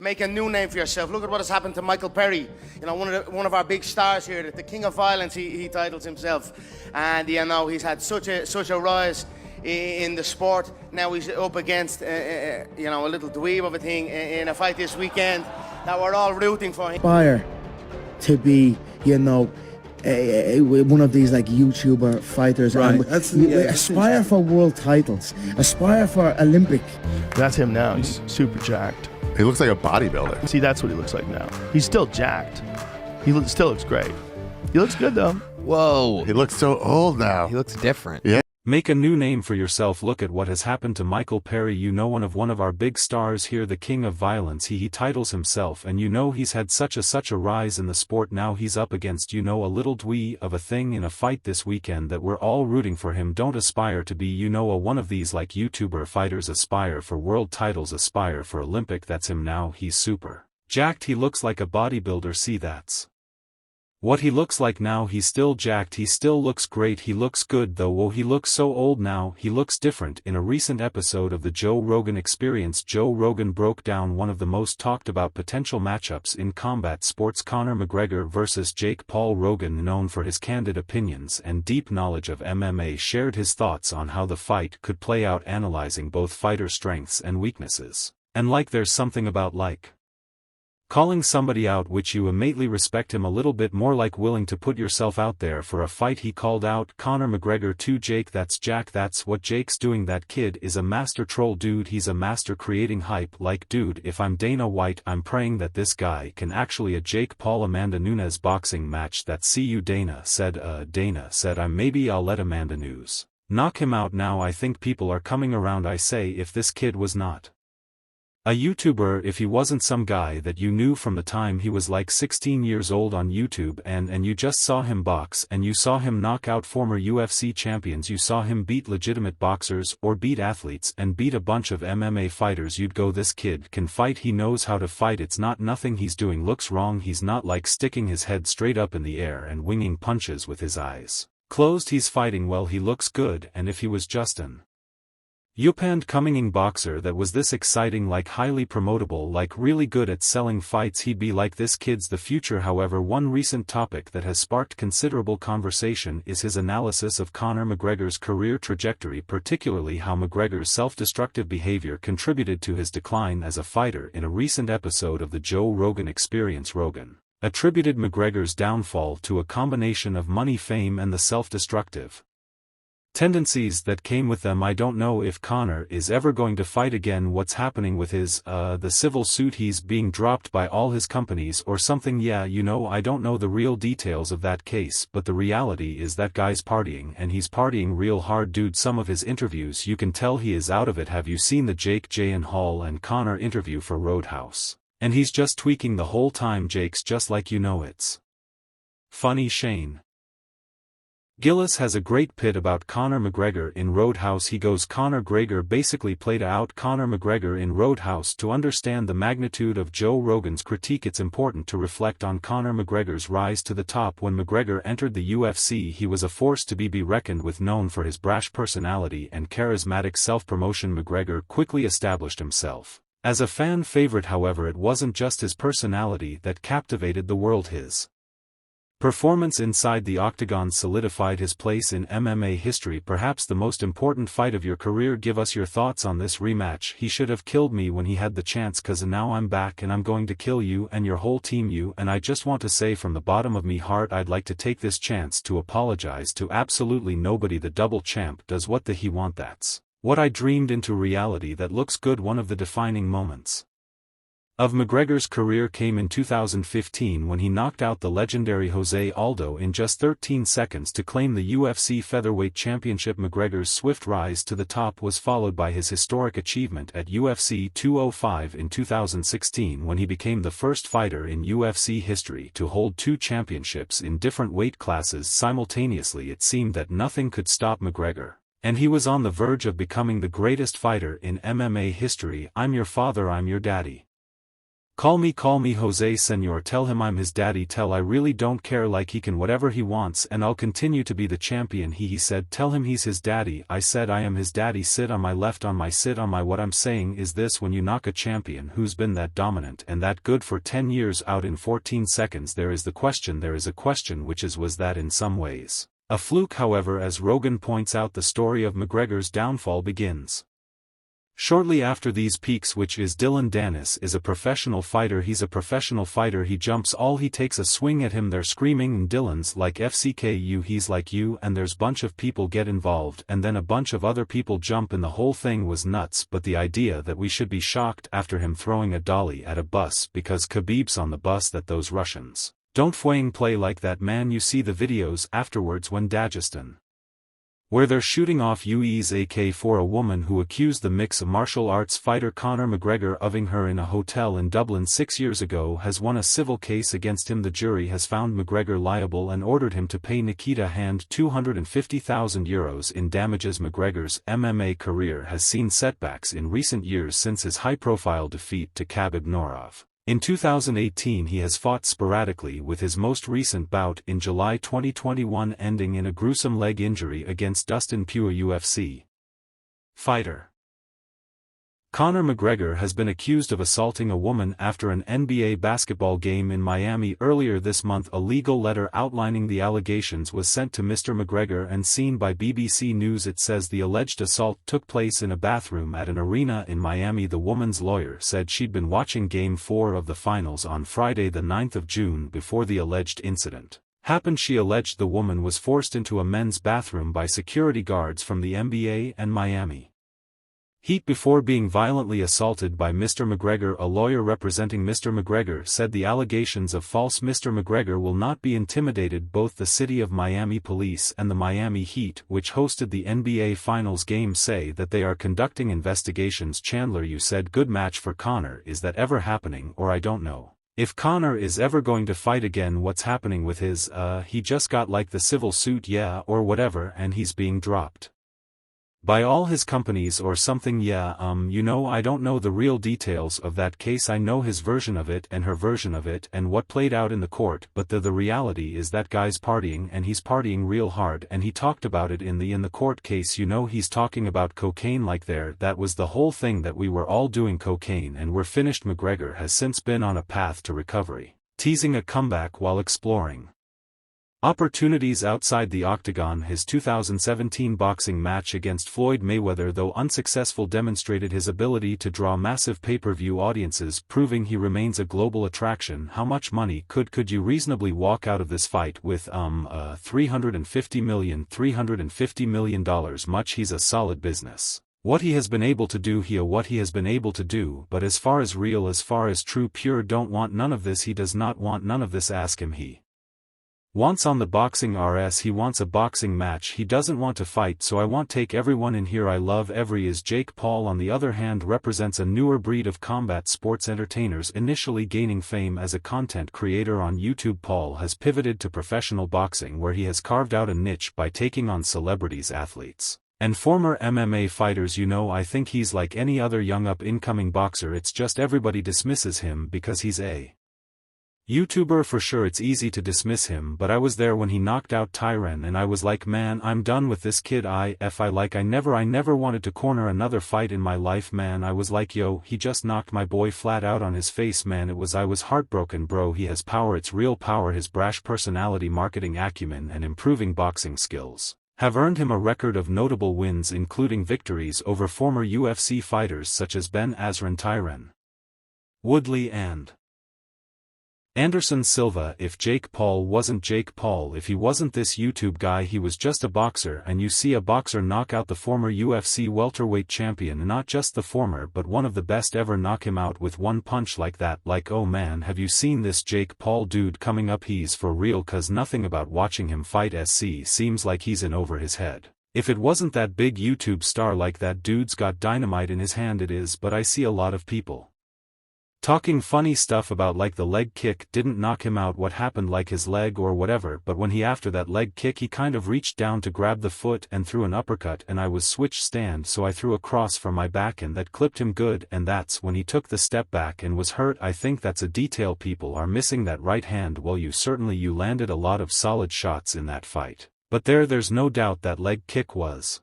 Make a new name for yourself. Look at what has happened to Michael Perry. You know, one of our big stars here, the king of violence. He titles himself, and you know he's had such a rise in the sport. Now he's up against you know, a little dweeb of a thing in a fight this weekend that we're all rooting for him. Aspire to be, you know, one of these like YouTuber fighters. Right. Aspire for world titles. Aspire for Olympic. That's him now. He's super jacked. He looks like a bodybuilder. See, that's what he looks like now. He's still jacked. He still looks great. He looks good though. Whoa. He looks so old now. He looks different. Yeah. Make a new name for yourself. Look at what has happened to Michael Perry. You know, one of our big stars here, the king of violence. He titles himself, and you know he's had such a rise in the sport. Now he's up against, you know, a little dwee of a thing in a fight this weekend that we're all rooting for him. Don't aspire to be, you know, one of these like YouTuber fighters. Aspire for world titles. Aspire for Olympic. That's him now. He's super jacked. He looks like a bodybuilder. See, that's what he looks like now. He's still jacked. He still looks great. He looks good though. Whoa, he looks so old now. He looks different. In a recent episode of the Joe Rogan Experience, Joe Rogan broke down one of the most talked about potential matchups in combat sports, Conor McGregor versus Jake Paul. Rogan, known for his candid opinions and deep knowledge of MMA, shared his thoughts on how the fight could play out, analyzing both fighter strengths and weaknesses. And like there's something about like calling somebody out which you immediately respect him a little bit more, like willing to put yourself out there for a fight. He called out Conor McGregor to Jake. That's Jack. That's what Jake's doing. That kid is a master troll, dude. He's a master creating hype. Like, dude, if I'm Dana White, I'm praying that this guy can actually a Jake Paul Amanda Nunes boxing match. That see you, Dana said. Maybe I'll let Amanda Nunes knock him out now. I think people are coming around. I say, if this kid was not a YouTuber, if he wasn't some guy that you knew from the time he was like 16 years old on YouTube, and you just saw him box, and you saw him knock out former UFC champions, you saw him beat legitimate boxers, or beat athletes, and beat a bunch of MMA fighters, you'd go, this kid can fight. He knows how to fight. It's not nothing he's doing looks wrong. He's not like sticking his head straight up in the air and winging punches with his eyes closed. He's fighting well. He looks good. And if he was just an up-and coming boxer that was this exciting, like highly promotable, like really good at selling fights, he'd be like, this kid's the future. However, one recent topic that has sparked considerable conversation is his analysis of Conor McGregor's career trajectory, particularly how McGregor's self-destructive behavior contributed to his decline as a fighter. In a recent episode of the Joe Rogan Experience, Rogan attributed McGregor's downfall to a combination of money, fame, and the self-destructive tendencies that came with them. I don't know if Conor is ever going to fight again. What's happening with his the civil suit? He's being dropped by all his companies or something. Yeah, you know, I don't know the real details of that case, but the reality is that guy's partying, and he's partying real hard, dude. Some of his interviews, you can tell he is out of it. Have you seen the Jake Gyllenhaal and Conor interview for Roadhouse? And he's just tweaking the whole time. Jake's just like, you know, it's funny. Shane Gillis has a great bit about Conor McGregor in Roadhouse. He goes, Conor McGregor basically played out Conor McGregor in Roadhouse. To understand the magnitude of Joe Rogan's critique, it's important to reflect on Conor McGregor's rise to the top. When McGregor entered the UFC, he was a force to be reckoned with. Known for his brash personality and charismatic self-promotion, McGregor quickly established himself as a fan favorite. However, it wasn't just his personality that captivated the world. His performance inside the octagon solidified his place in MMA history. Perhaps the most important fight of your career. Give us your thoughts on this rematch. He should have killed me when he had the chance, cause now I'm back and I'm going to kill you and your whole team. And I just want to say from the bottom of me heart, I'd like to take this chance to apologize to absolutely nobody. The double champ does what the he want. That's what I dreamed into reality. That looks good. One of the defining moments of McGregor's career came in 2015 when he knocked out the legendary Jose Aldo in just 13 seconds to claim the UFC featherweight championship. McGregor's swift rise to the top was followed by his historic achievement at UFC 205 in 2016, when he became the first fighter in UFC history to hold two championships in different weight classes simultaneously. It seemed that nothing could stop McGregor, and he was on the verge of becoming the greatest fighter in MMA history. I'm your father, I'm your daddy. Call me Jose Senor, tell him I'm his daddy, tell I really don't care, like he can whatever he wants and I'll continue to be the champion. He said tell him he's his daddy. I said I am his daddy, sit on my left, on my sit on my. What I'm saying is this: when you knock a champion who's been that dominant and that good for 10 years out in 14 seconds, there is a question, which is, was that in some ways a fluke? However, as Rogan points out, the story of McGregor's downfall begins shortly after these peaks, which is Dylan Dennis is a professional fighter. He's a professional fighter. He jumps all, he takes a swing at him. They're screaming and Dylan's like FCKU, he's like you, and there's bunch of people get involved and then a bunch of other people jump and the whole thing was nuts. But the idea that we should be shocked after him throwing a dolly at a bus because Khabib's on the bus, that those Russians don't fucking play like that, man. You see the videos afterwards when Dagestan, where they're shooting off UE's AK for a woman who accused the mixed martial arts fighter Conor McGregor of ing her in a hotel in Dublin 6 years ago, has won a civil case against him. The jury has found McGregor liable and ordered him to pay Nikita Hand €250,000 in damages. McGregor's MMA career has seen setbacks in recent years since his high-profile defeat to Khabib Nurmagomedov. In 2018 he has fought sporadically, with his most recent bout in July 2021 ending in a gruesome leg injury against Dustin Poirier. UFC fighter Conor McGregor has been accused of assaulting a woman after an NBA basketball game in Miami earlier this month. A legal letter outlining the allegations was sent to Mr. McGregor and seen by BBC News. It says the alleged assault took place in a bathroom at an arena in Miami. The woman's lawyer said she'd been watching Game 4 of the finals on Friday the 9th of June before the alleged incident happened. She alleged the woman was forced into a men's bathroom by security guards from the NBA and Miami Heat before being violently assaulted by Mr. McGregor. A lawyer representing Mr. McGregor said the allegations of false. Mr. McGregor will not be intimidated. Both the City of Miami Police and the Miami Heat, which hosted the NBA Finals game, say that they are conducting investigations. Chandler, you said good match for Conor. Is that ever happening? Or I don't know if Conor is ever going to fight again. What's happening with his, he just got like the civil suit, yeah, or whatever, and he's being dropped by all his companies or something. Yeah, I don't know the real details of that case. I know his version of it and her version of it and what played out in the court, but the reality is that guy's partying, and he's partying real hard, and he talked about it in the court case. He's talking about cocaine like that was the whole thing, that we were all doing cocaine and we're finished. McGregor has since been on a path to recovery, teasing a comeback while exploring opportunities outside the octagon. His 2017 boxing match against Floyd Mayweather, though unsuccessful, demonstrated his ability to draw massive pay-per-view audiences, proving he remains a global attraction. How much money could you reasonably walk out of this fight with? $350 million much. He's a solid business. What he has been able to do here, but as far as real, as far as true, pure, don't want none of this. He does not want none of this. Ask him. He wants on the boxing RS, he wants a boxing match, he doesn't want to fight. So I want take everyone in here I love every is. Jake Paul, on the other hand, represents a newer breed of combat sports entertainers. Initially gaining fame as a content creator on YouTube, Paul has pivoted to professional boxing, where he has carved out a niche by taking on celebrities, athletes, and former MMA fighters. I think he's like any other young up-incoming boxer. It's just everybody dismisses him because he's a YouTuber. For sure it's easy to dismiss him, but I was there when he knocked out Tyron and I was like, man, I'm done with this kid. I never wanted to corner another fight in my life, man. I was like, yo, he just knocked my boy flat out on his face, man. I was heartbroken, bro. He has power, it's real power. His brash personality, marketing acumen and improving boxing skills have earned him a record of notable wins, including victories over former UFC fighters such as Ben Askren, Tyron Woodley and Anderson Silva. If Jake Paul wasn't Jake Paul, if he wasn't this YouTube guy, he was just a boxer. And you see a boxer knock out the former UFC welterweight champion, not just the former but one of the best ever, knock him out with one punch like that. Like, oh man, have you seen this Jake Paul dude coming up? He's for real, cause nothing about watching him fight seems like he's in over his head. If it wasn't that big YouTube star, like that dude's got dynamite in his hand. It is, but I see a lot of people Talking funny stuff about like the leg kick didn't knock him out, what happened like his leg or whatever, but when he after that leg kick he kind of reached down to grab the foot and threw an uppercut, and I was switch stand, so I threw a cross from my back and that clipped him good, and that's when he took the step back and was hurt. I think that's a detail people are missing, that right hand. Well, you landed a lot of solid shots in that fight, but there's no doubt that leg kick was